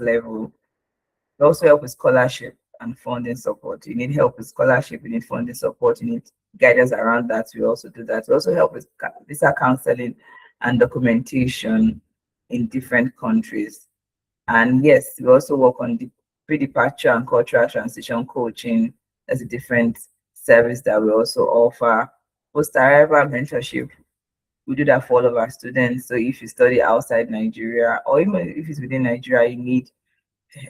level. We also help with scholarship and funding support. You need help with scholarship, you need funding support, you need guidance around that. We also do that. We also help with visa counseling and documentation in different countries. And yes, we also work on the pre-departure and cultural transition coaching as a different service that we also offer. Post-arrival mentorship, we do that for all of our students. So if you study outside Nigeria, or even if it's within Nigeria,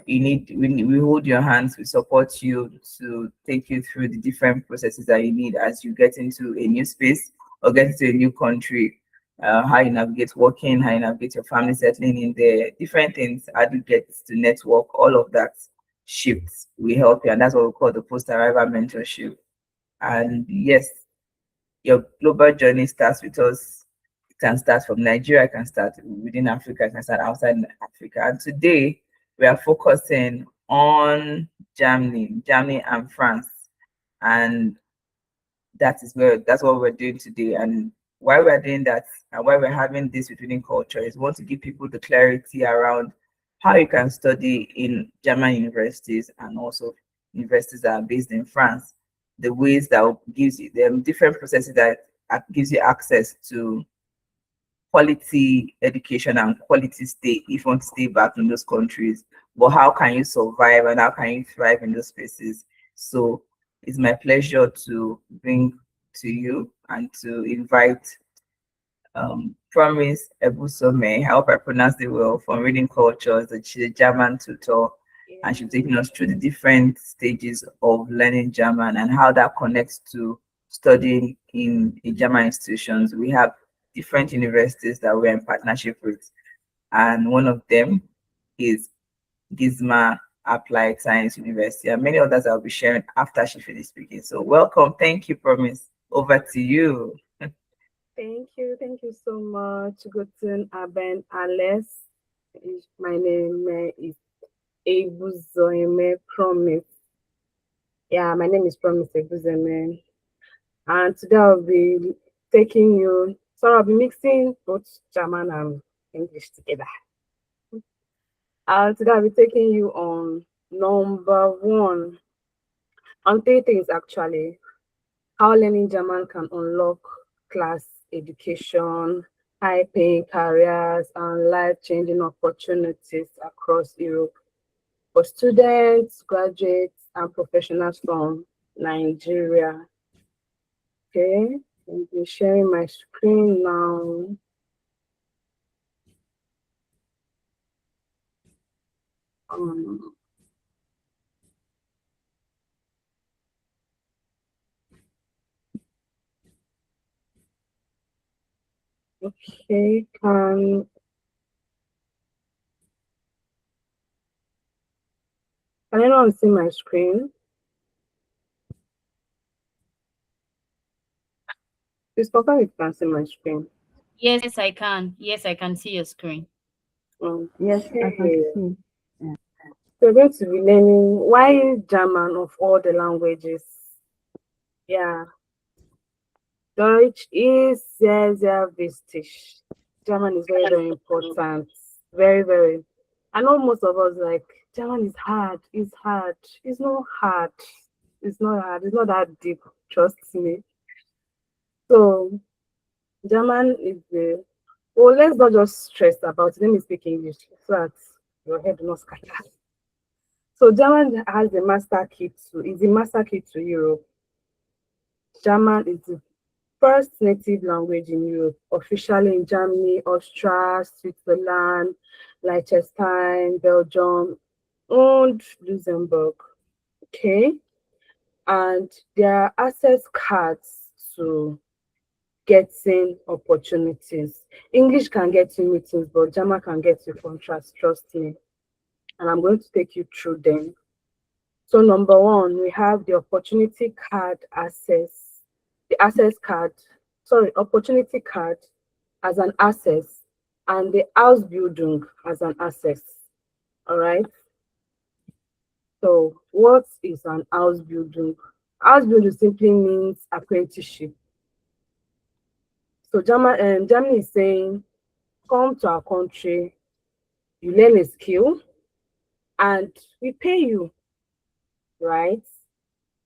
we hold your hands, we support you to take you through the different processes that you need as you get into a new space or get into a new country. How you navigate working, how you navigate your family settling in there, different things, how do you get to network, all of that shifts. We help you, and that's what we call the post-arrival mentorship. And yes, your global journey starts with us. It can start from Nigeria, it can start within Africa, it can start outside Africa. And today we are focusing on Germany and France. And that's what we're doing today. And why we're doing that and why we're having this within culture is we want to give people the clarity around how you can study in German universities and also universities that are based in France. The ways that gives you them different processes that gives you access to quality education and quality stay if you want to stay back in those countries. But how can you survive and how can you thrive in those spaces? So it's my pleasure to bring to you and to invite Promise Ebusome. I hope I pronounced it well, from Reading Cultures. She's a German tutor, and she's taking us through the different stages of learning German and how that connects to studying in German institutions. We have different universities that we're in partnership with, and one of them is Gizma Applied Science University, and many others I'll be sharing after she finishes speaking. So welcome. Thank you, Promise. Over to you. Thank you so much. Guten Abend, alles. My name is Ebuzome Promise. Yeah, my name is Promise Ebuzome. And today I'll be taking you, so I'll be mixing both German and English together. Today I'll be taking you on number one, on three things actually. How learning German can unlock class education, high-paying careers, and life-changing opportunities across Europe for students, graduates, and professionals from Nigeria. Okay, I'm sharing my screen now. Okay, can anyone see my screen? Please confirm if you can see my screen. Yes, I can. Yes, I can see your screen. Yes, I can see. So we're going to be learning why German of all the languages. Yeah. Deutsch is sehr, sehr wichtig. German is very, very important. Very, very. I know most of us like German is hard. It's hard. It's not hard. It's not hard. It's not that deep. Trust me. So German is the. Well, let's not just stress about it. Let me speak English so that your head will not scatter. So German has the master key to Europe. German is the first native language in Europe, officially in Germany, Austria, Switzerland, Liechtenstein, Belgium, and Luxembourg. Okay, and there are access cards to getting opportunities. English can get you meetings, but German can get you contracts, trust me. And I'm going to take you through them. So number one, we have the opportunity card access, opportunity card as an access, and the Ausbildung as an access. All right. So what is an Ausbildung? Ausbildung simply means apprenticeship. So Germany is saying, come to our country, you learn a skill, and we pay you, right?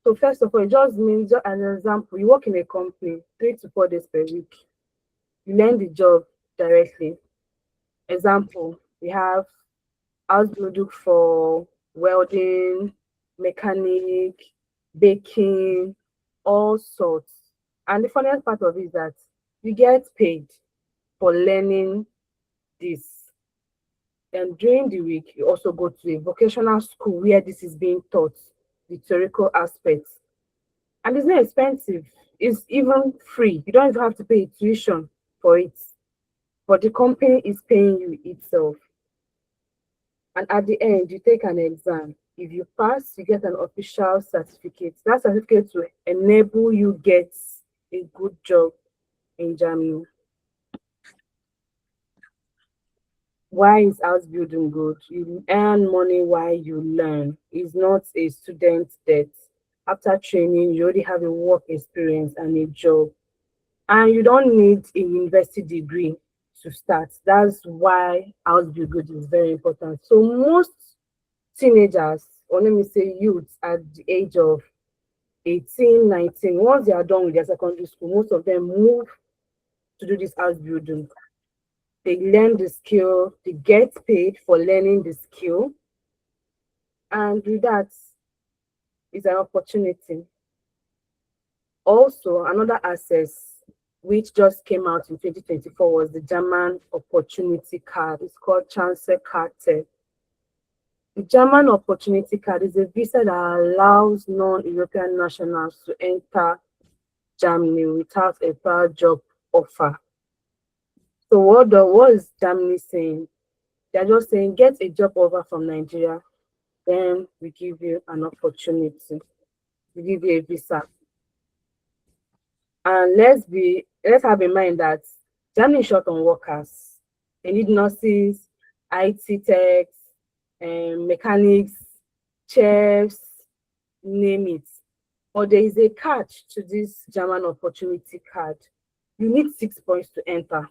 So first of all, it just means, just as an example, you work in a company 3 to 4 days per week. You learn the job directly. Example, we have house building for welding, mechanic, baking, all sorts. And the funniest part of it is that you get paid for learning this. And during the week, you also go to a vocational school where this is being taught, the theoretical aspects. And it's not expensive. It's even free. You don't even have to pay tuition for it. But the company is paying you itself. And at the end, you take an exam. If you pass, you get an official certificate. That certificate will enable you get a good job in Germany. Why is house building good? You earn money while you learn. It's not a student debt. After training, you already have a work experience and a job. And you don't need a university degree to start. That's why house building is very important. So most teenagers, or let me say youths at the age of 18, 19, once they are done with their secondary school, most of them move to do this house building. They learn the skill, they get paid for learning the skill, and with that is an opportunity. Also, another access which just came out in 2024 was the German Opportunity Card. It's called Chance Karte. The German Opportunity Card is a visa that allows non-European nationals to enter Germany without a prior job offer. So what is Germany saying? They're just saying, get a job offer from Nigeria, then we give you an opportunity. We give you a visa. And let's have in mind that Germany is short on workers. They need nurses, IT techs, mechanics, chefs, name it. But there is a catch to this German Opportunity Card. You need 6 points to enter.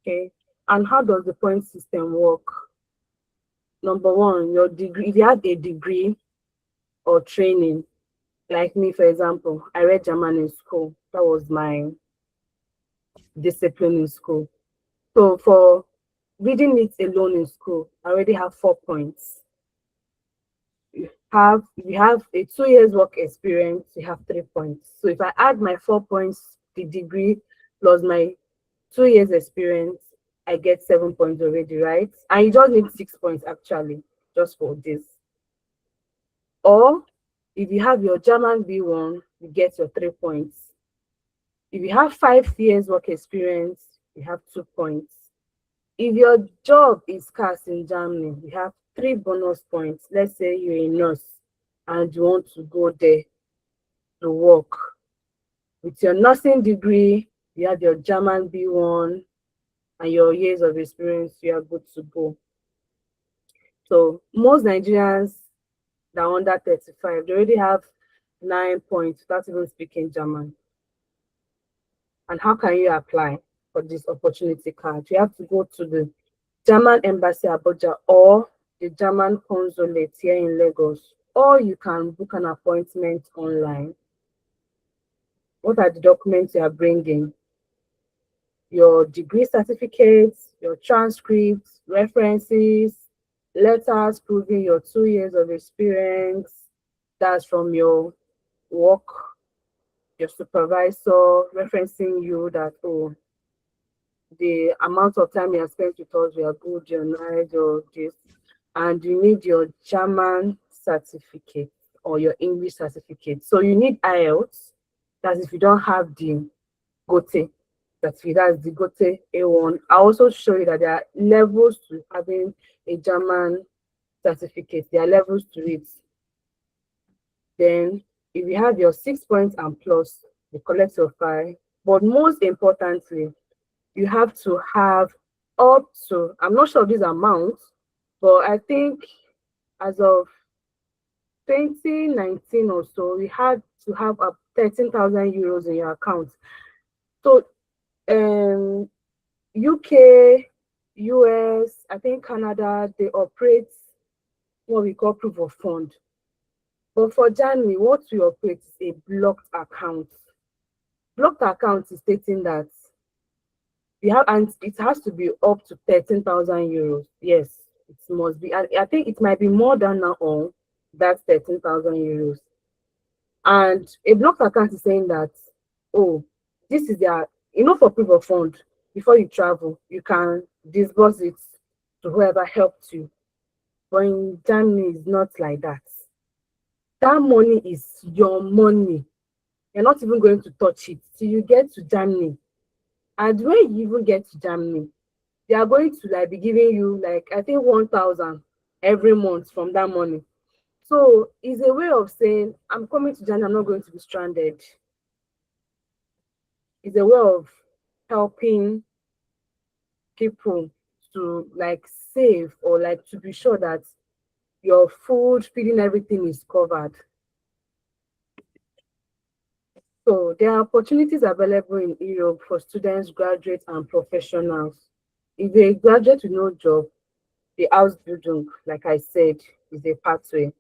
Okay. And how does the point system work? Number one, your degree, if you have a degree or training, like me, for example, I read German in school. That was my discipline in school. So for reading it alone in school, I already have 4 points. You have a 2 years work experience, you have 3 points. So if I add my 4 points, the degree plus my 2 years experience, I get 7 points already, right? And you just need 6 points actually, just for this. Or if you have your German B1, you get your 3 points. If you have 5 years work experience, you have 2 points. If your job is scarce in Germany, you have 3 bonus points. Let's say you're a nurse and you want to go there to work. With your nursing degree, you have your German B1 and your years of experience, you are good to go. So most Nigerians that are under 35, they already have 9 points without even speaking German. And how can you apply for this opportunity card? You have to go to the German Embassy Abuja or the German Consulate here in Lagos, or you can book an appointment online. What are the documents you are bringing? Your degree certificates, your transcripts, references, letters proving your 2 years of experience. That's from your work, your supervisor referencing you that, oh, the amount of time you have spent with us, you are good, you're nice, or this. And you need your German certificate or your English certificate. So you need IELTS. That's if you don't have the GOTE certificate, that's the GOTE A1. I also show you that there are levels to having a German certificate. There are levels to it. Then if you have your 6 points and plus, you collect your file. But most importantly, you have to have up to, I'm not sure of these amounts, but I think as of 2019 or so, we had to have up 13,000 euros in your account. So UK, US, I think Canada, they operate what we call proof of fund. But for January, what we operate is a blocked account. Blocked account is stating that you have, and it has to be up to 13,000 euros. Yes, it must be. I think it might be more than now on that 13,000 euros. And a blocked account is saying that, oh, this is their, for proof of fund, before you travel, you can disburse it to whoever helped you. But in Germany, it's not like that. That money is your money. You're not even going to touch it till you get to Germany. And when you even get to Germany, they are going to like be giving you like I think 1,000 every month from that money. So it's a way of saying I'm coming to Germany, I'm not going to be stranded. It's a way of helping people to like save or like to be sure that your food, feeding, everything is covered. So there are opportunities available in Europe for students, graduates, and professionals. If you're a graduate with no job, the Ausbildung, like I said, is a pathway.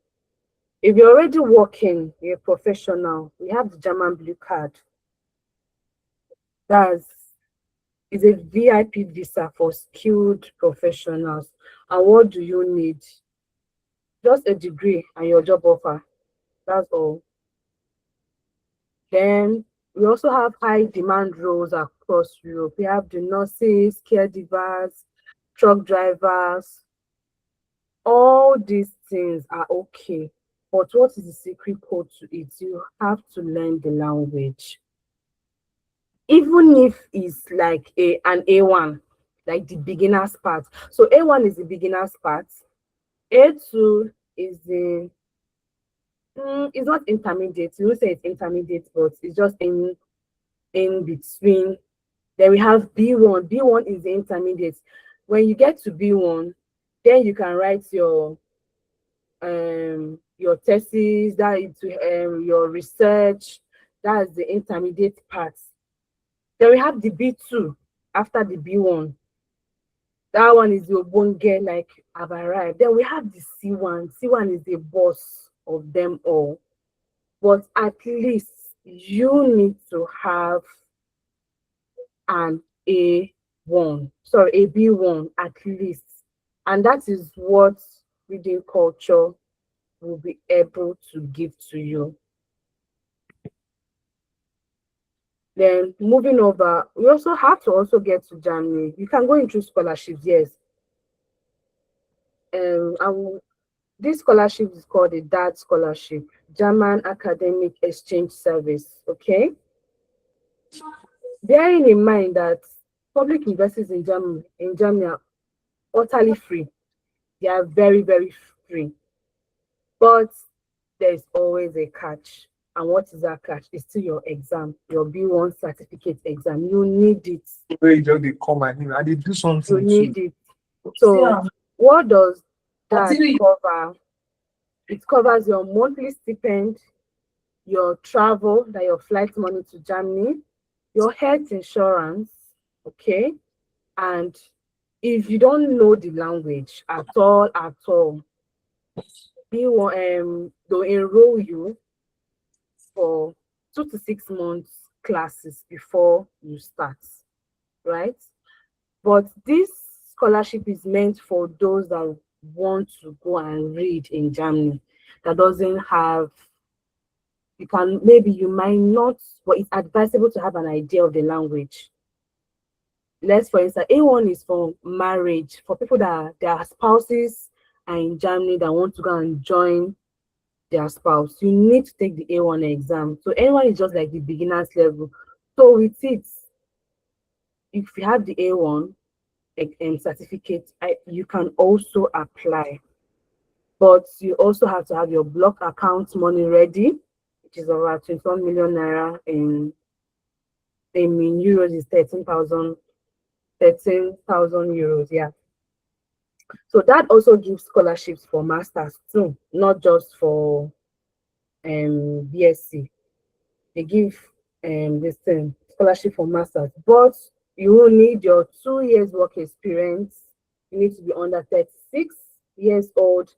If you're already working, you're a professional, we have the German Blue Card. That's is a VIP visa for skilled professionals. And what do you need? Just a degree and your job offer. That's all. Then we also have high demand roles across Europe. We have the nurses, caregivers, truck drivers. All these things are okay. But what is the secret code to it? You have to learn the language. Even if it's like an A1, like the beginner's part. So A1 is the beginner's part. A2 is the it's not intermediate. You won't say it's intermediate, but it's just in between. Then we have B1. B1 is the intermediate. When you get to B1, then you can write your thesis, that is your research. That's the intermediate part. Then we have the B2 after the B1. That one is your bonge, like I've arrived. Then we have the C1. C1 is the boss of them all. But at least you need to have an A1, sorry, a B1 at least. And that is what reading culture will be able to give to you. Then moving over, we also have to also get to Germany. You can go into scholarships, yes. This scholarship is called the DAD scholarship, German Academic Exchange Service. Okay. Bearing in mind that public universities in Germany are utterly free. They are very, very free. But there's always a catch. And what is that catch? It's still your exam, your B1 certificate exam. You need it. Where you just they come and I did do something. You need it. So what does that cover? It covers your monthly stipend, your travel, that your flight money to Germany, your health insurance, okay? And if you don't know the language at all, they'll enroll you for 2 to 6 months classes before you start, right? But this scholarship is meant for those that want to go and read in Germany, that doesn't have, you might not, but it's advisable to have an idea of the language. Let's, for instance, A1 is for marriage, for people that their spouses are in Germany that want to go and join their spouse. You need to take the A1 exam. So A1 is just like the beginner's level. So with it, if you have the A1 certificate, you can also apply. But you also have to have your block account money ready, which is about 21 million naira in euros is 13,000 euros, yeah. So that also gives scholarships for masters too, not just for BSc. They give this thing scholarship for masters, but you will need your 2 years work experience. You need to be under 36 years old,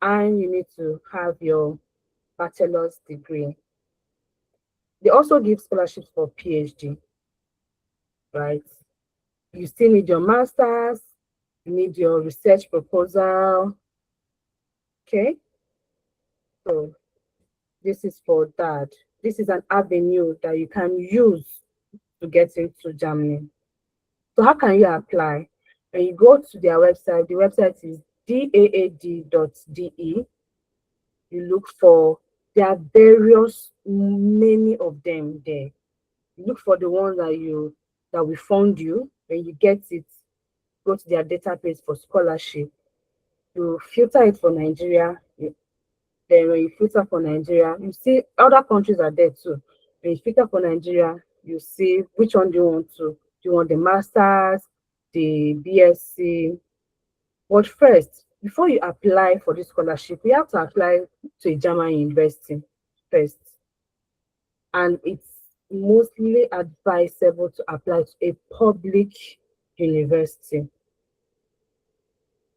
and you need to have your bachelor's degree. They also give scholarships for PhD, right? You still need your master's, you need your research proposal. Okay, so this is for that. This is an avenue that you can use to get into Germany. So how can you apply? When you go to their website, the website is daad.de. You look for, there are various, many of them there. You look for the one that will fund you. When you get it, go to their database for scholarship. You filter it for Nigeria. Then when you filter for Nigeria, you see other countries are there too. When you filter for Nigeria, you see which one do you want to. Do you want the masters, the BSc? But first, before you apply for this scholarship, you have to apply to a German university first. And it's mostly advisable to apply to a public university.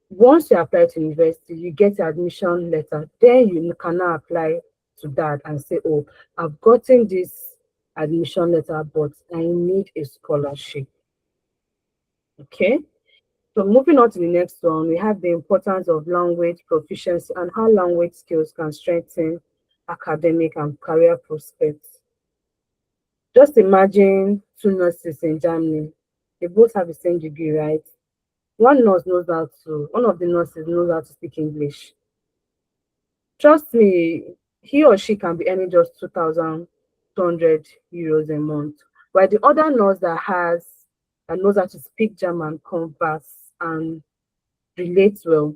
Once you apply to university, you get your admission letter. Then you can now apply to that and say, oh, I've gotten this admission letter, but I need a scholarship. Okay. So moving on to the next one, we have the importance of language proficiency and how language skills can strengthen academic and career prospects. Just imagine two nurses in Germany. They both have the same degree, right? One of the nurses knows how to speak English. Trust me, he or she can be earning just 2,200 euros a month. While the other nurse that knows how to speak German, converse, and relate well,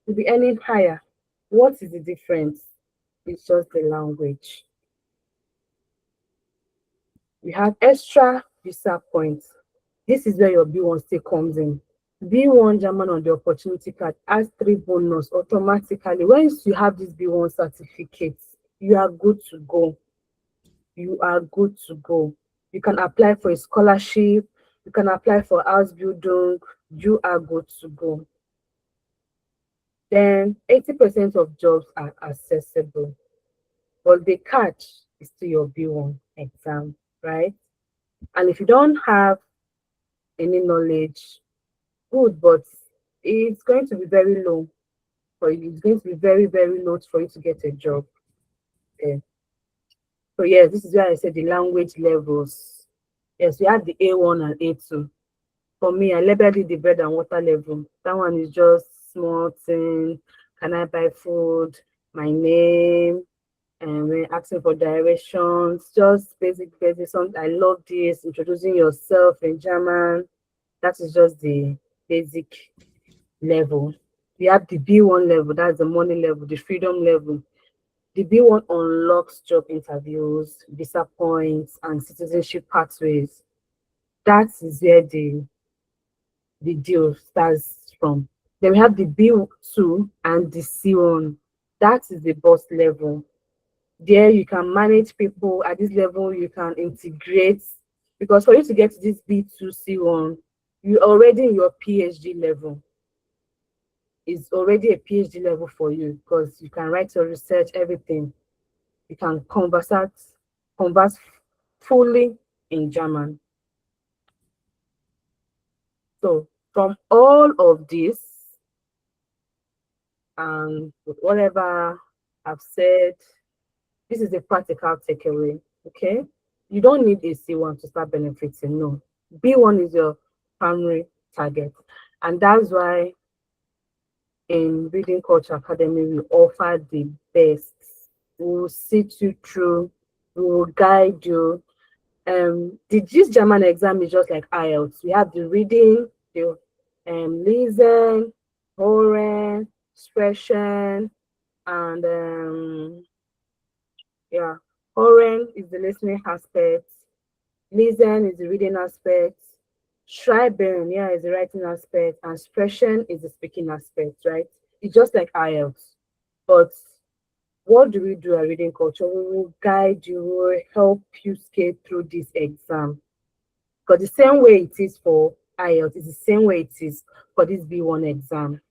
will be earning higher. What is the difference? It's just the language. We have extra visa points. This is where your B1 stay comes in. B1 German on the opportunity card has 3 bonus automatically. Once you have this B1 certificate, you are good to go. You are good to go. You can apply for a scholarship. You can apply for Ausbildung. You are good to go. Then 80% of jobs are accessible. But the catch is to your B1 exam, right? And if you don't have any knowledge, good, but it's going to be very low for you. It's going to be very, very low for you to get a job. Okay. So yes, this is why I said the language levels. Yes, we have the A1 and A2. For me, I labeled it the bread and water level. That one is just small thing. Can I buy food? My name, and when asking for directions, just basic. Something I love this. Introducing yourself in German. That is just the basic level. We have the B1 level, that's the money level, the freedom level. The B1 unlocks job interviews, visa points, and citizenship pathways. That is where the deal starts from. Then we have the B2 and the C1. That is the boss level. There you can manage people at this level, you can integrate, because for you to get to this B2, C1, you're already in your PhD level. It's already a PhD level for you because you can write your research, everything. You can converse fully in German. So from all of this, and with whatever I've said, this is a practical takeaway, okay? You don't need a C1 to start benefiting, no. B1 is your primary target. And that's why in Reading Culture Academy, we offer the best. We will sit you through, we will guide you. This German exam is just like IELTS. We have the reading, the listen, hören, sprechen, and hören is the listening aspect, listen is the reading aspect, Schreiben, yeah, is the writing aspect, and Sprechen is the speaking aspect, right? It's just like IELTS. But what do we do at Reading Culture? We will guide you, we will help you skate through this exam. Because the same way it is for IELTS, it's the same way it is for this B1 exam.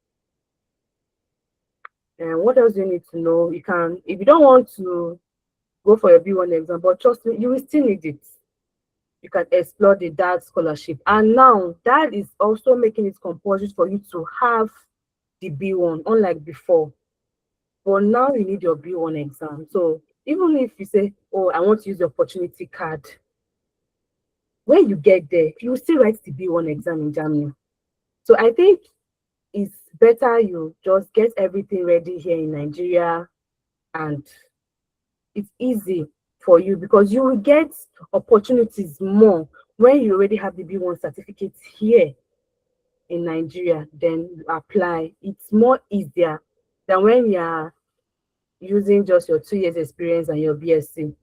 And what else do you need to know? You can, if you don't want to go for your B1 exam, but trust me, you will still need it. You can explore the DAD scholarship. And now that is also making it compulsory for you to have the B1, unlike before. But now you need your B1 exam. So even if you say, oh, I want to use the opportunity card, when you get there, you will still write the B1 exam in Germany. So I think it's better you just get everything ready here in Nigeria, and it's easy for you because you will get opportunities more when you already have the B1 certificate here in Nigeria. Then you apply. It's more easier than when you are using just your 2 years experience and your BSc.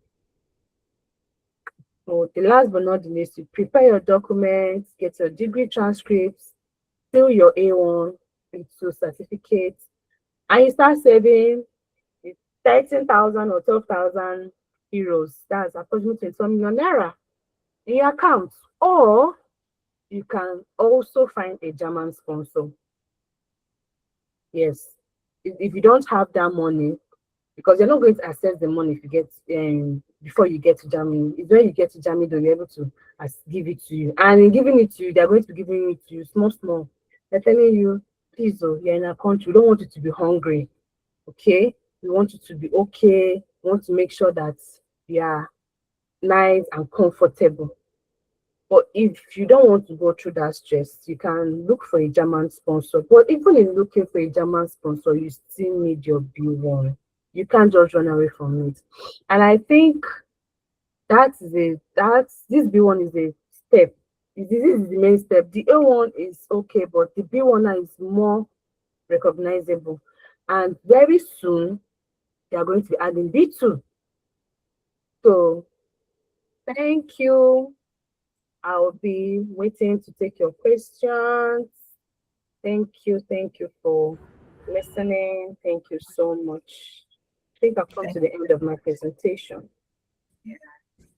So the last but not the least, you prepare your documents, get your degree transcripts, fill your A1 into certificates, and you start saving 13,000 or 12,000 euros. That's approximately 20 million naira in your account. Or you can also find a German sponsor. Yes, if you don't have that money, because you're not going to access the money if you get before you get to Germany. It's when you get to Germany they'll be able to give it to you. And in giving it to you, they're going to be giving it to you small. They're telling you, please, oh, you're in a country, we don't want you to be hungry. Okay, we want you to be okay. We want to make sure that you are nice and comfortable. But if you don't want to go through that stress, you can look for a German sponsor. But even in looking for a German sponsor, you still need your B1. You can't just run away from it. And I think this B1 is a step. This is the main step. The A1 is okay, but the B1 is more recognizable. And very soon, they are going to be adding B2. So thank you. I'll be waiting to take your questions. Thank you for listening. Thank you so much. I think I've come to the end of my presentation. Yeah.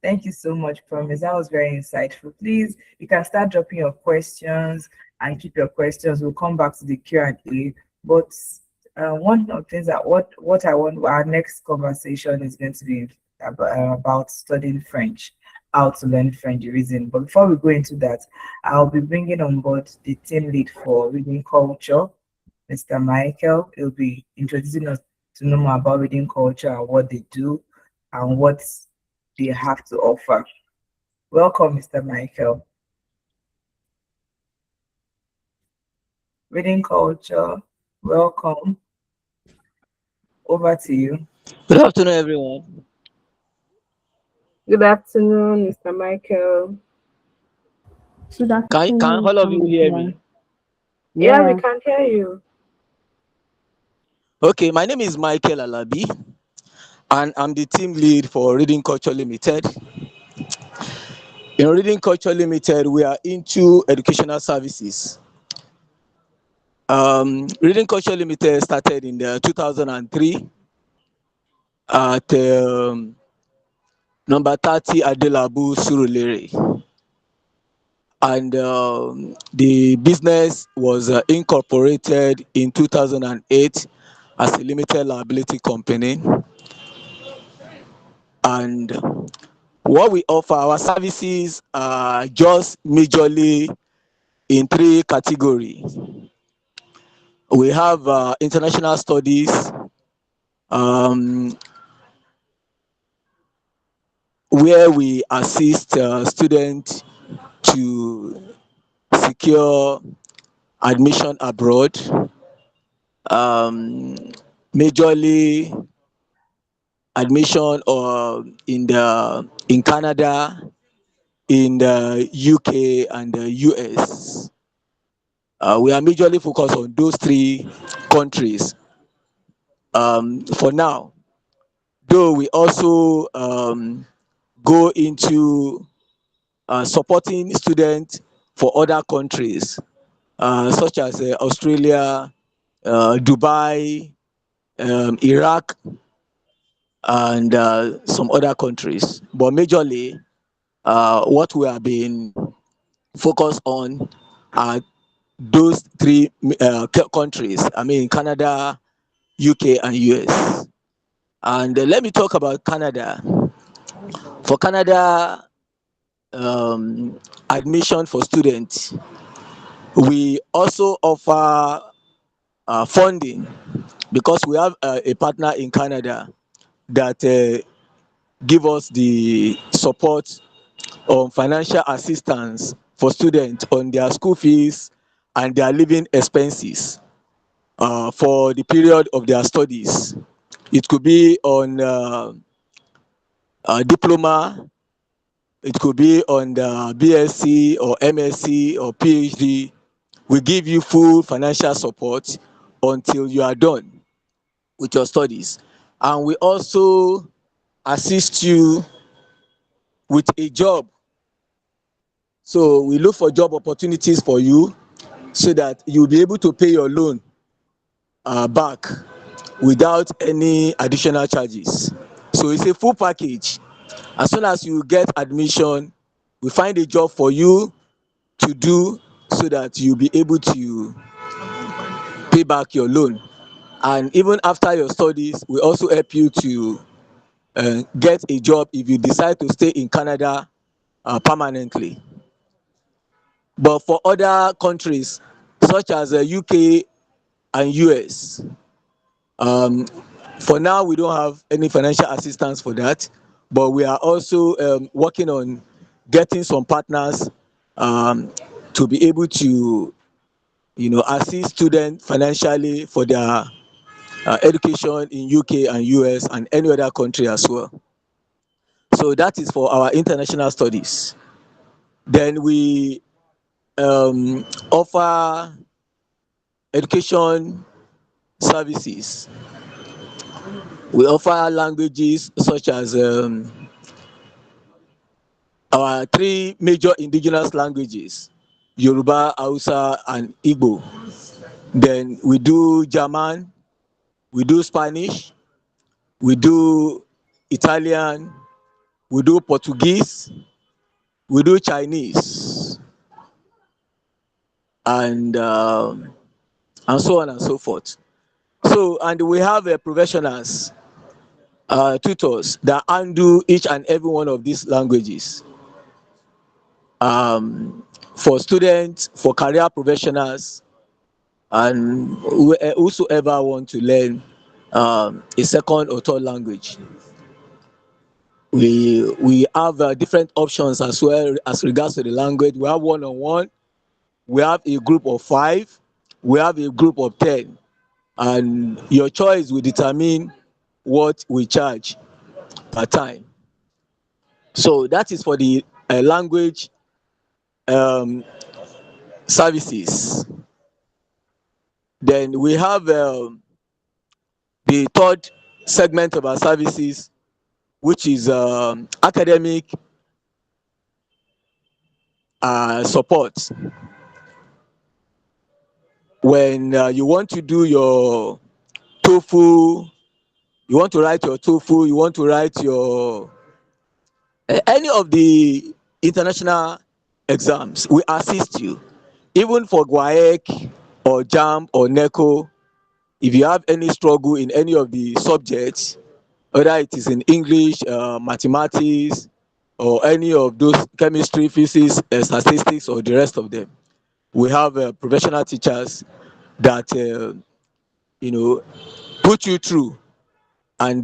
Thank you so much, Promise. That was very insightful. Please, you can start dropping your questions and keep your questions. We'll come back to the Q&A. But one of the things that what I want, our next conversation is going to be about studying French, how to learn French, the reason. But before we go into that, I'll be bringing on board the team lead for reading culture, Mr. Michael. He'll be introducing us to know more about reading culture and what they do and what they have to offer. Welcome, Mr. Michael. Reading culture, welcome. Over to you. Good afternoon, everyone. Good afternoon, Mr. Michael. Good Can afternoon, all of you hear everyone. me? Yeah, we Yeah, can hear you. Okay, my name is Michael Alabi, and I'm the team lead for Reading Culture Limited. In Reading Culture Limited, we are into educational services. Reading Culture Limited started in 2003 at number 30 Adelabu Surulere. And the business was incorporated in 2008 as a limited liability company. And what we offer, our services are just majorly in three categories. We have international studies, um, where we assist students to secure admission abroad, um, majorly admission or in Canada, in the UK and the US. We are majorly focused on those three countries for now. Though we also go into supporting students for other countries, such as Australia, Dubai, Iraq, and some other countries. But majorly, what we have been focused on are those three countries. I mean, Canada, UK, and US. And let me talk about Canada. For Canada, admission for students, we also offer funding, because we have a partner in Canada that give us the support on financial assistance for students on their school fees and their living expenses for the period of their studies. It could be on diploma, it could be on the BSc or MSc or PhD. We give you full financial support until you are done with your studies. And we also assist you with a job. So we look for job opportunities for you so that you'll be able to pay your loan back without any additional charges. So it's a full package. As soon as you get admission, we find a job for you to do so that you'll be able to pay back your loan. And even after your studies, we also help you to get a job if you decide to stay in Canada permanently. But for other countries such as UK and US, um, for now we don't have any financial assistance for that, but we are also working on getting some partners um, to be able to, assist students financially for their education in UK and US and any other country as well. So that is for our international studies. Then we offer education services. We offer languages such as our three major indigenous languages: Yoruba, Hausa, and Igbo. Then we do German, we do Spanish, we do Italian, we do Portuguese, we do Chinese, and so on and so forth. So, and we have professionals, tutors that handle each and every one of these languages. For students, for career professionals, and whosoever want to learn a second or third language. We have different options as well as regards to the language. We have one-on-one, we have a group of 5, we have a group of 10, and your choice will determine what we charge per time. So that is for the language um, services. Then we have the third segment of our services, which is academic support. When you want to do your TOEFL, you want to write your TOEFL, you want to write your any of the international exams, we assist you. Even for GWAEC or JAM or NECO, if you have any struggle in any of the subjects, whether it is in English, mathematics, or any of those chemistry, physics, statistics, or the rest of them, we have professional teachers that put you through and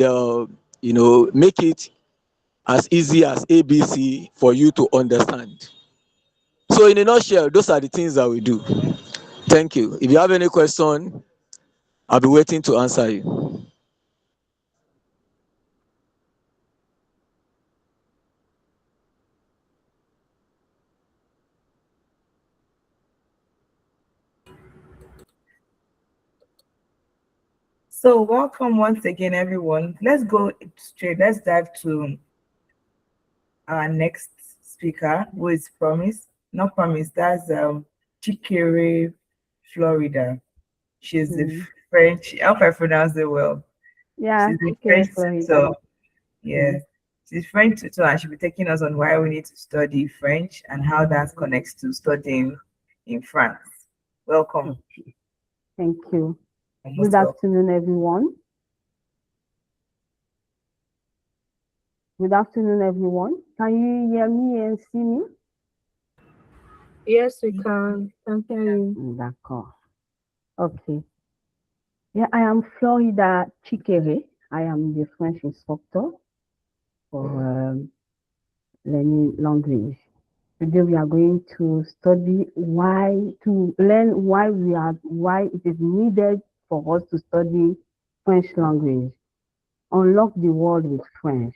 make it as easy as ABC for you to understand. So in a nutshell, those are the things that we do. Thank you. If you have any question, I'll be waiting to answer you. So welcome once again, everyone. Let's go straight. Let's dive to our next speaker, who is Promise. Not promise. That's Chikere, Florida. She's the Hmm. French. I hope I pronounce it well. Yeah, She's the Chikere, French Florida. tutor. Hmm. Yes. She's French tutor, and she'll be taking us on why we need to study French and how that connects to studying in France. Welcome. Okay. Thank you. You're Good most welcome. afternoon, everyone. Good afternoon, everyone. Can you hear me and see me? Yes, we can. Can hear you. D'accord. Okay. Yeah, I am Florida Chikere. I am the French instructor for learning language. Today we are going to learn why it is needed for us to study French language. Unlock the world with French.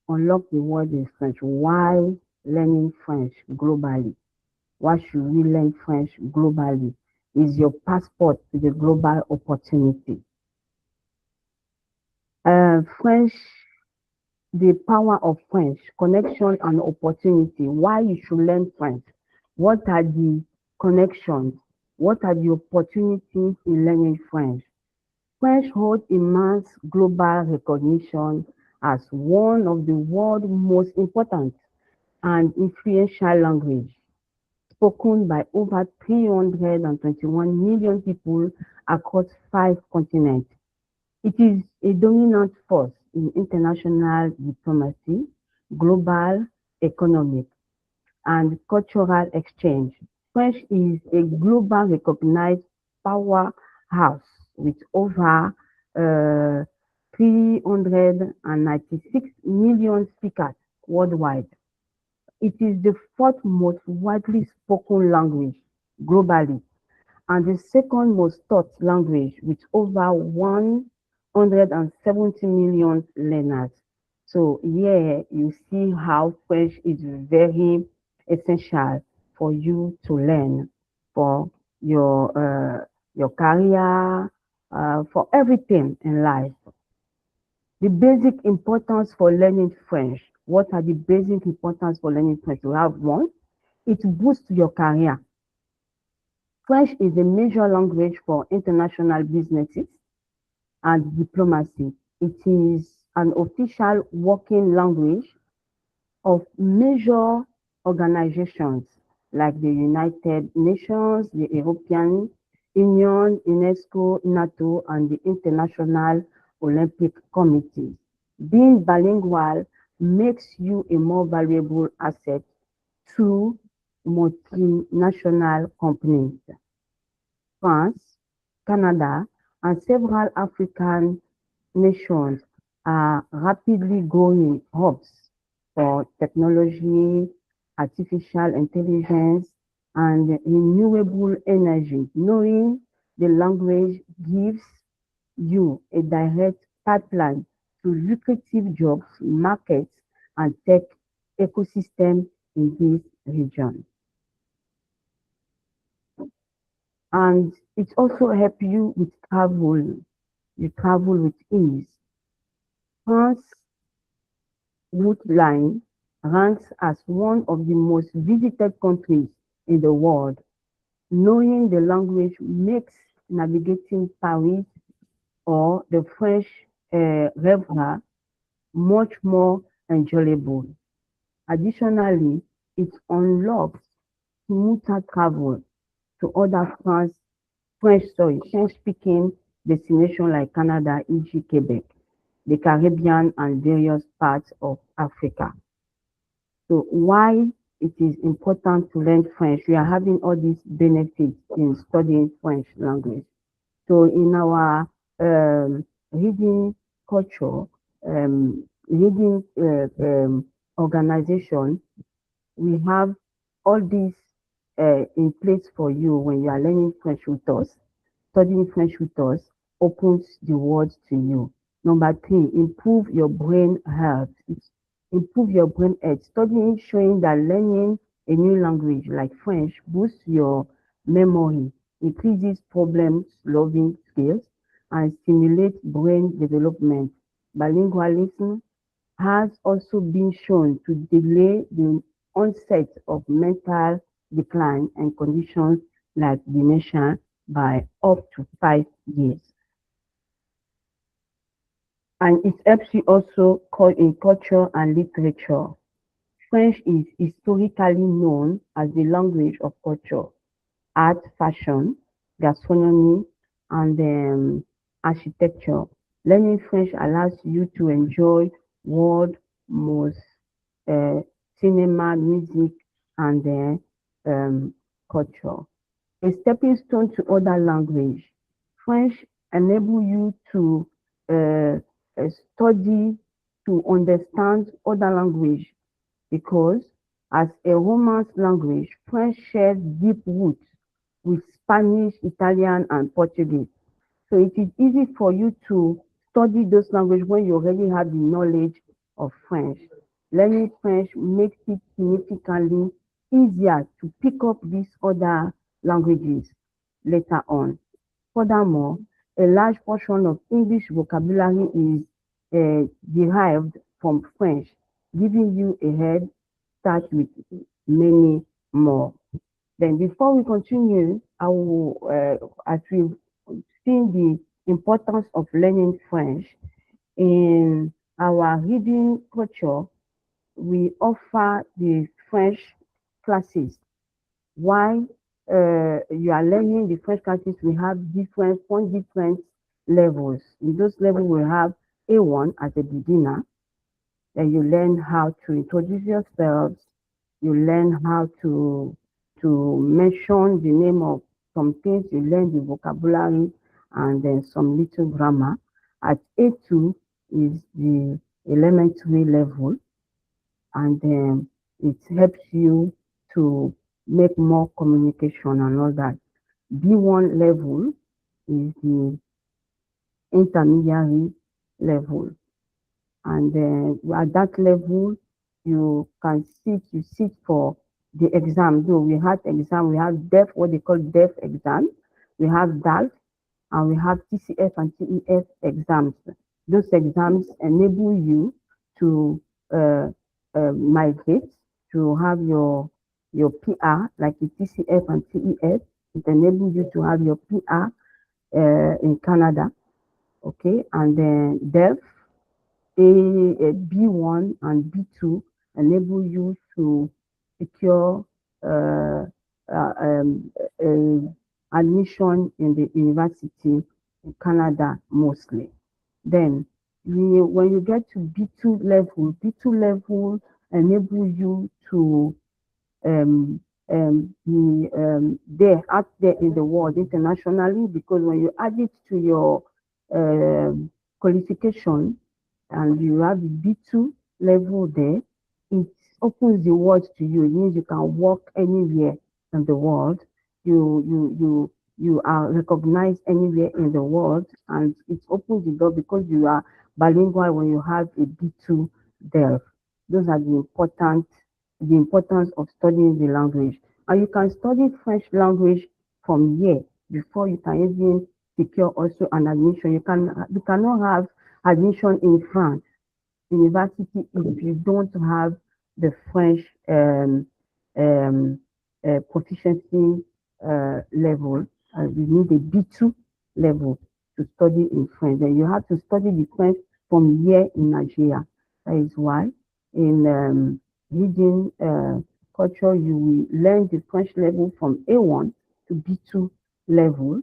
Unlock the world with French. Why learning French globally? Why should we learn French globally? Is your passport to the global opportunity. French, the power of French, connection and opportunity. Why you should learn French? What are the connections? What are the opportunities in learning French? French holds immense global recognition as one of the world's most important and influential language, spoken by over 321 million people across 5 continents. It is a dominant force in international diplomacy, global economic, and cultural exchange. French is a global recognized powerhouse with over 396 million speakers worldwide. It is the fourth most widely spoken language globally and the second most taught language with over 170 million learners. So here you see how French is very essential for you to learn for your career, for everything in life. The basic importance for learning French. What are the basic importance for learning French? You have one, it boosts your career. French is a major language for international businesses and diplomacy. It is an official working language of major organizations like the United Nations, the European Union, UNESCO, NATO, and the International Olympic Committee. Being bilingual makes you a more valuable asset to multinational companies. France, Canada, and several African nations are rapidly growing hubs for technology, artificial intelligence, and renewable energy. Knowing the language gives you a direct pipeline to lucrative jobs, markets, and tech ecosystem in this region. And it also helps you with travel. You travel with ease. France route line ranks as one of the most visited countries in the world. Knowing the language makes navigating Paris or the French Riviera much more enjoyable. Additionally, it unlocks smoother travel to other French-speaking destinations like Canada, e.g. Quebec, the Caribbean, and various parts of Africa. So why it is important to learn French? We are having all these benefits in studying French language. So in our reading culture, reading organization, we have all these in place for you when you are learning French with us. Studying French with us opens the world to you. Number three, improve your brain health. Improve your brain health. Studying showing that learning a new language like French boosts your memory, increases problem solving skills, and stimulates brain development. Bilingualism has also been shown to delay the onset of mental decline and conditions like dementia by up to 5 years. And it helps you also in culture and literature. French is historically known as the language of culture, art, fashion, gastronomy, and architecture. Learning French allows you to enjoy world most uh, cinema, music, and culture. A stepping stone to other language. French enable you to uh, study, to understand other language because as a Romance language, French shares deep roots with Spanish, Italian, and Portuguese. So it is easy for you to study those languages when you already have the knowledge of French. Learning French makes it significantly easier to pick up these other languages later on. Furthermore, a large portion of English vocabulary is derived from French, giving you a head start with many more. Then before we continue, I will, as we've seen the importance of learning French, in our reading culture, we offer the French classes. While you are learning the French classes, we have different levels. In those levels, we have A1 as a beginner. Then you learn how to introduce yourselves. You learn how to mention the name of some things. You learn the vocabulary and then some little grammar. At A2 is the elementary level, and then it helps you to make more communication and all that. B1 level is the intermediary level, and at that level you can sit for the exam. Though we had exam, we have DEF, what they call DEF exam, we have DALF, and we have TCF and TEF exams. Those exams enable you to migrate, to have your PR, like the TCF and TEF. It enables you to have your PR in Canada, okay? And then DEF, a B1 and B2 enable you to secure admission in the university in Canada mostly. Then when you get to B2 level enable you to be there, out there in the world internationally, because when you add it to your qualification and you have the B2 level there, it opens the world to you. It means you can work anywhere in the world. You are recognized anywhere in the world, and it opens the door because you are bilingual when you have a B2 there. Those are the importance of studying the language. And you can study French language from here before you can even secure also an admission. You cannot have admission in France university if you don't have the French proficiency level. You need a B2 level to study in French. And you have to study the French from here in Nigeria. That is why in reading culture, you will learn the French level from A1 to B2 level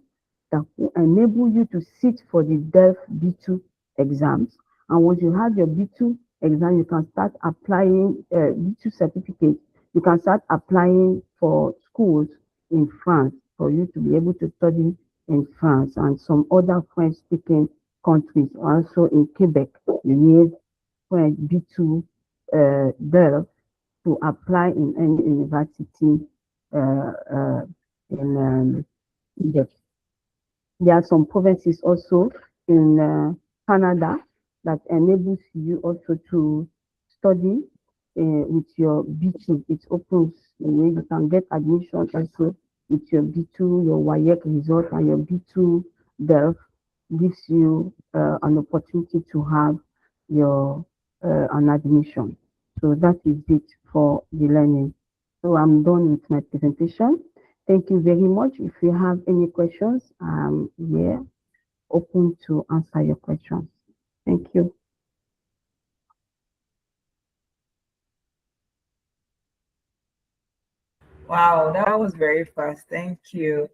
that will enable you to sit for the DEF B2 exams. And once you have your B2 exam, you can start applying B2 certificate. You can start applying for schools in France for you to be able to study in France and some other French-speaking countries. Also in Quebec, you need French B2 there to apply in any university in Egypt. There are some provinces also in Canada that enables you also to study with your B2. It opens the way you can get admission also with your B2, your WAEC result, and your B2 DELF gives you an opportunity to have your an admission. So that is it for the learning. So I'm done with my presentation. Thank you very much. If you have any questions, I'm here open to answer your questions. Thank you. Wow, that was very fast. Thank you,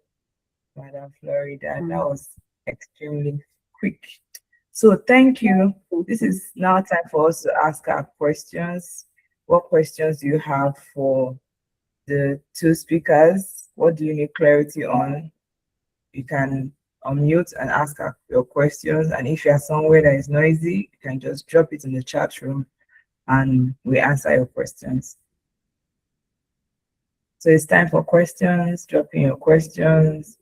Madam Florida. That was extremely quick. So thank you. This is now time for us to ask our questions. What questions do you have for the two speakers? What do you need clarity on? You can unmute and ask your questions. And if you are somewhere that is noisy, you can just drop it in the chat room and we answer your questions. So it's time for questions. Drop in your questions.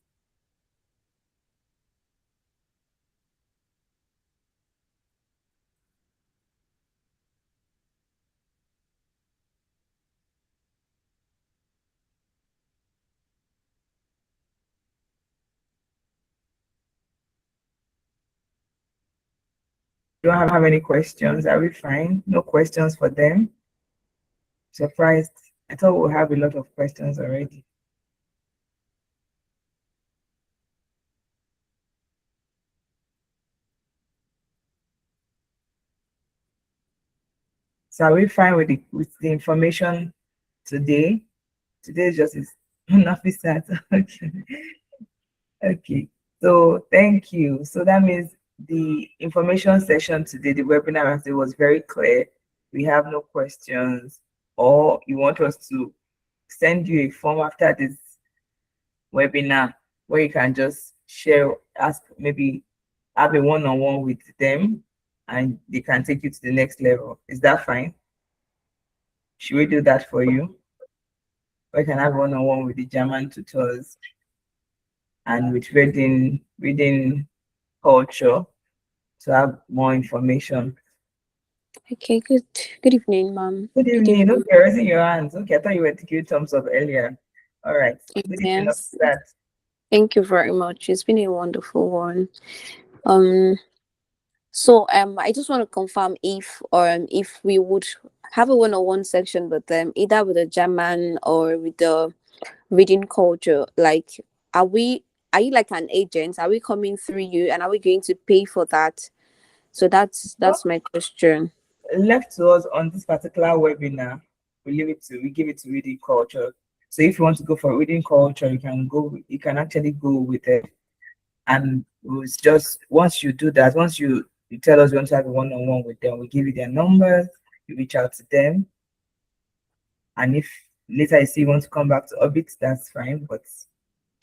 Don't have any questions. Are we fine? No questions for them? Surprised. I thought we'll have a lot of questions already. So are we fine with the information today? Today is just nothing sad. Okay. Okay. So thank you. So that means the information session today, the webinar today was very clear. We have no questions, or you want us to send you a form after this webinar where you can just share, ask, maybe have a one-on-one with them and they can take you to the next level. Is that fine? Should we do that for you? We can have one-on-one with the German tutors and with reading culture to have more information. Okay, good evening, ma'am. Good evening. Okay, raising your hands. Okay, I thought you were to give thumbs up earlier. All right. Good evening. Yes. That. Thank you very much. It's been a wonderful one. So I just want to confirm if we would have a one-on-one section with them, either with the German or with the reading culture. Like, are you like an agent? Are we coming through you, and are we going to pay for that? So that's my question. Left to us on this particular webinar, we give it to reading culture. So if you want to go for reading culture, you can actually go with it. And it's just once you do that, once you tell us you want to have a one-on-one with them, we give you their numbers, you reach out to them. And if later you see you want to come back to Orbit, that's fine, but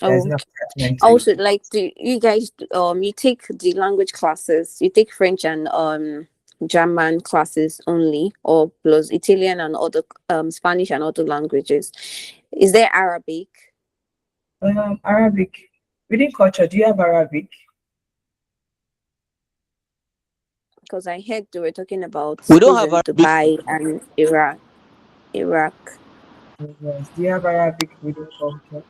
there's no attachment to also it. like, do you guys you take the language classes, you take French and German classes only, or plus Italian and other Spanish and other languages? Is there Arabic? Arabic reading culture, do you have Arabic? Because I heard they were talking about We don't schools have in Arabic. Dubai and Iraq. Yes. Do you have Arabic reading culture?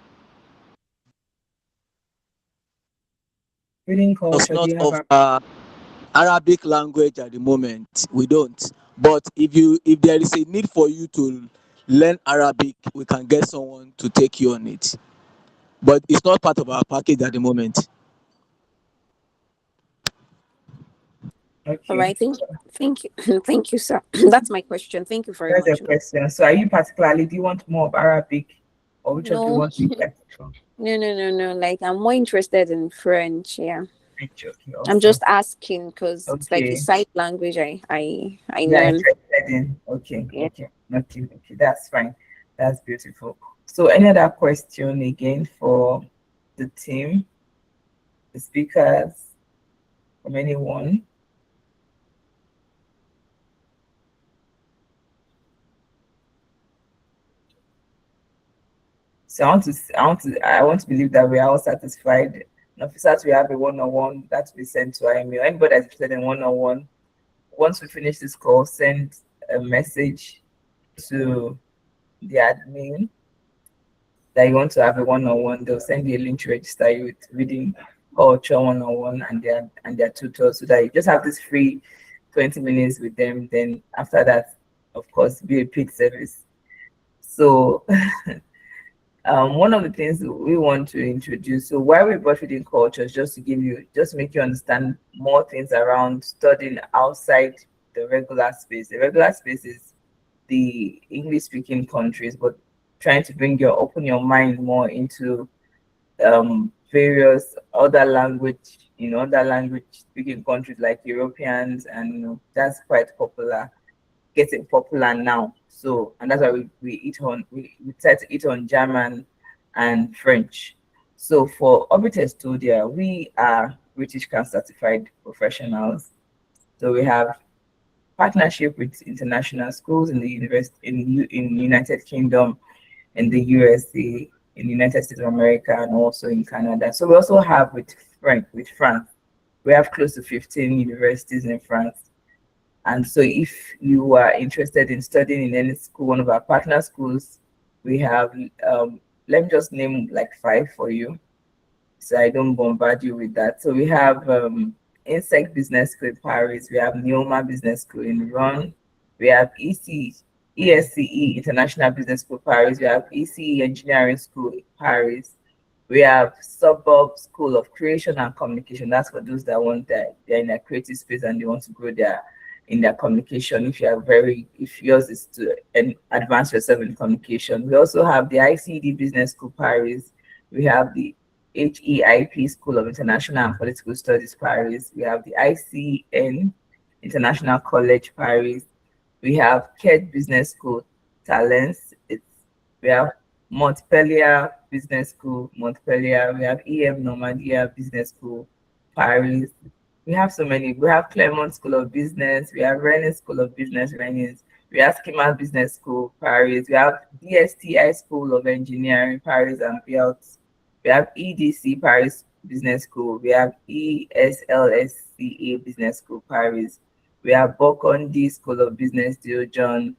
Reading Does culture, do not you have offer Arabic language at the moment. We don't. But if there is a need for you to learn Arabic, we can get someone to take you on it. But it's not part of our package at the moment. Okay. All right, thank you, thank you, sir. That's my question. Thank you very That's much. a question. So are you particularly, do you want more of Arabic or which of you No, want to get from? no. Like, I'm more interested in French. Yeah. French, okay, I'm awesome. just asking because it's like a Okay. side language I You're learn. interested in. Okay, Yeah. okay, that's fine. That's beautiful. So any other question again for the team, the speakers, from anyone? So I want to believe that we are all satisfied. And officers, we have a one-on-one that will be sent to our email. Anybody that's interested in one-on-one, once we finish this call, send a message to the admin that you want to have a one-on-one. They'll send you a link to register you with reading culture one-on-one and their tutors, so that you just have this free 20 minutes with them. Then after that, of course, be a paid service. So one of the things that we want to introduce, so why we brought reading culture is just to give you, just make you understand more things around studying outside the regular space. The regular space is the English speaking countries, but trying to open your mind more into various other language, other language speaking countries like Europeans, and that's quite popular, getting popular now. So, and that's why we try to eat on German and French. So for Orbit Estudiar, we are British CAN certified professionals. So we have partnership with international schools in the university in United Kingdom, in the USA, in the United States of America, and also in Canada. So we also have with France. We have close to 15 universities in France. And so if you are interested in studying in any school, one of our partner schools, we have, let me just name like 5 for you, so I don't bombard you with that. So we have Insect Business School in Paris, we have Neoma Business School in Rouen, we have ESCE International Business School Paris, we have ECE Engineering School Paris, we have Suburb School of Creation and Communication. That's for those that want that they're in a creative space and they want to grow in their communication. If yours is to advance yourself in communication. We also have the ICD Business School Paris. We have the HEIP School of International and Political Studies Paris. We have the ICN International College Paris. We have KED Business School Talents. We have Montpellier Business School, Montpellier. We have EM Normandia Business School, Paris. We have so many. We have Clermont School of Business. We have Rennes School of Business, Rennes. We have Schema Business School, Paris. We have DSTI School of Engineering, Paris and Biot. We have EDC Paris Business School. We have ESLSCA Business School, Paris. We have Bocondi School of Business, Dijon.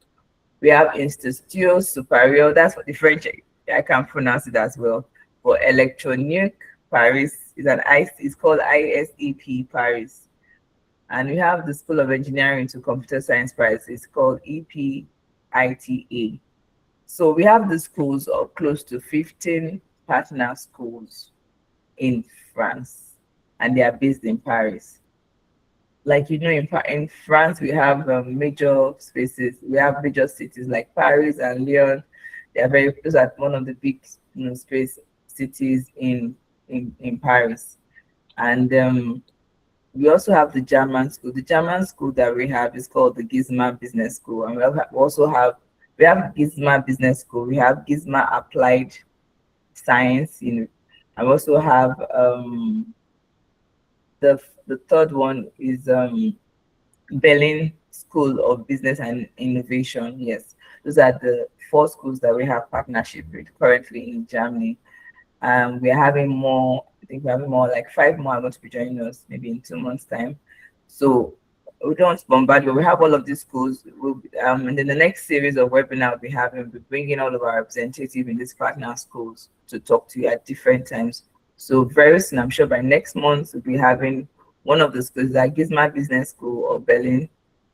We have Institut Supérieur, that's for the French, I can pronounce it as well. For Electronique, Paris it's called ISEP Paris. And we have the School of Engineering to Computer Science Paris, it's called EPITA. So we have the schools of close to 15 partner schools in France, and they are based in Paris. Like in France, we have major spaces. We have major cities like Paris and Lyon. Those are one of the big space cities in Paris. And we also have the German school. The German school that we have is called the Gizma Business School, and we have Gizma Business School. We have Gizma Applied Science. And we also have the third one is Berlin School of Business and Innovation. Yes, those are the 4 schools that we have partnership with currently in Germany. We're having more. I think we're having more, like 5 more are going to be joining us maybe in 2 months' time. So we don't bombard you. We have all of these schools. And then the next series of webinars we'll be bringing all of our representatives in these partner schools to talk to you at different times. So very soon, I'm sure by next month, we'll be having one of the schools, like Gizma Business School of Berlin,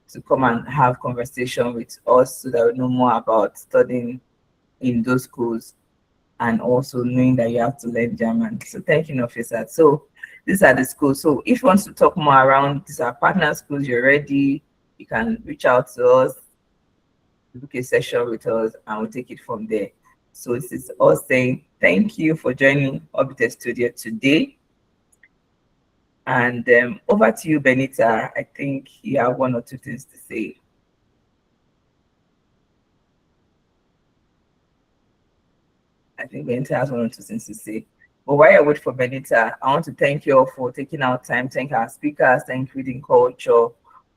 to come and have conversation with us so that we know more about studying in those schools and also knowing that you have to learn German. So thank you, Nofisa. So these are the schools. So if you want to talk more around these are partner schools, you're ready, you can reach out to us, book a session with us, and we'll take it from there. So this is us saying thank you for joining Orbit Estudiar today. And over to you, Benita. I think you have 1 or 2 things to say. I think Benita has 1 or 2 things to say. But while I wait for Benita, I want to thank you all for taking our time. Thank our speakers, thank Reading Culture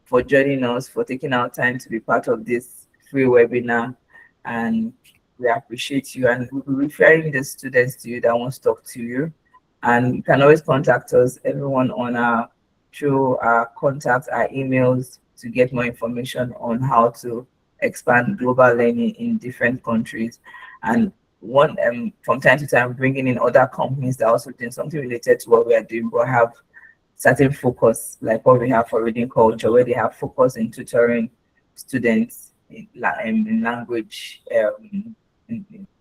for joining us, for taking our time to be part of this free webinar. And we appreciate you. And we'll be referring the students to you that want to talk to you. And you can always contact us, everyone, through our contacts, our emails, to get more information on how to expand global learning in different countries. And from time to time, bringing in other companies that are also doing something related to what we are doing, but have certain focus, like what we have for Reading Culture, where they have focus in tutoring students in language, in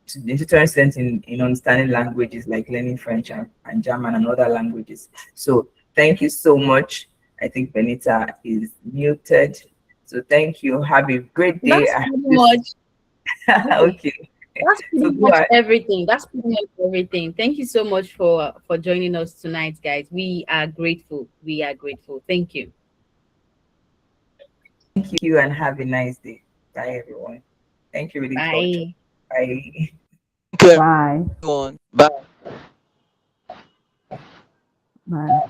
tutoring students in understanding languages like learning French and German and other languages. So thank you so much. I think Benita is muted. So thank you. Have a great day. That's pretty much. Okay. That's pretty So go much ahead. everything. That's pretty much everything. Thank you so much for joining us tonight, guys. We are grateful. We are grateful. Thank you. Thank you and have a nice day. Bye everyone. Thank you, really culture. Bye. Bye. Thank you, Bye. everyone. Bye. Bye.